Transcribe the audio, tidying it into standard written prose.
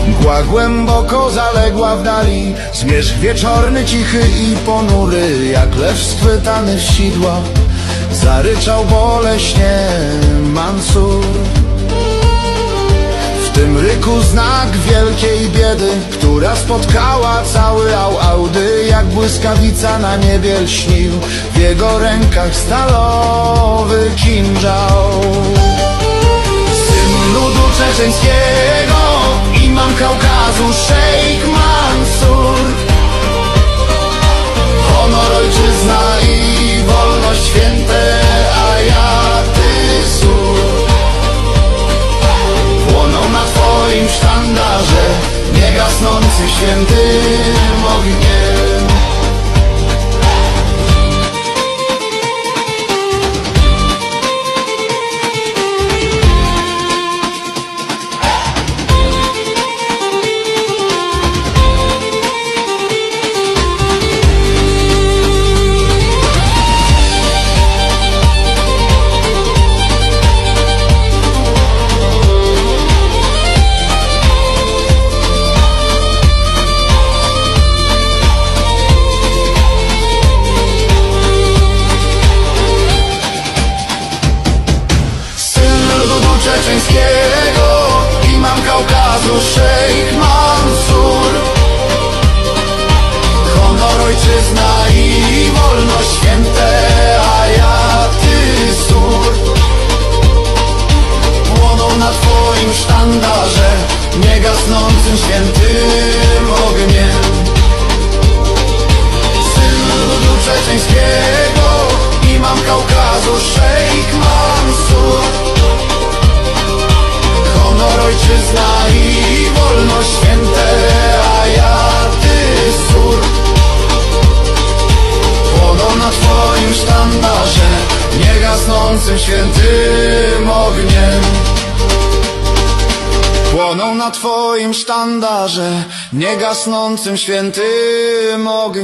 Mgła głęboko zaległa w dali, zmierzch wieczorny, cichy i ponury, jak lew schwytany w sidła, zaryczał boleśnie Mansur. W tym ryku znak wielkiej biedy, która spotkała cały Audy, jak błyskawica na niebie lśnił w jego rękach stalowy kinżał. Syn ludu czeczeńskiego, imam Kaukazu, szejk Mansur. Honor, ojczyzna i wolność święte, a ja ty sur. Płoną na twoim sztandarze, niegasnący świętym ogniem. Czeczeńskiego, imam Kaukazu, szejk Mansur. Honor, ojczyzna i wolność święte, a ja ty sur. Płoną na twoim sztandarze, niegasnącym świętym ogniem. Syn ludu czeczeńskiego, imam Kaukazu, szejk Mansur. Honor, ojczyzna i wolność święte, a ja ty sur. Płoną na twoim sztandarze, niegasnącym świętym ogniem. Płoną na twoim sztandarze, niegasnącym świętym ogniem.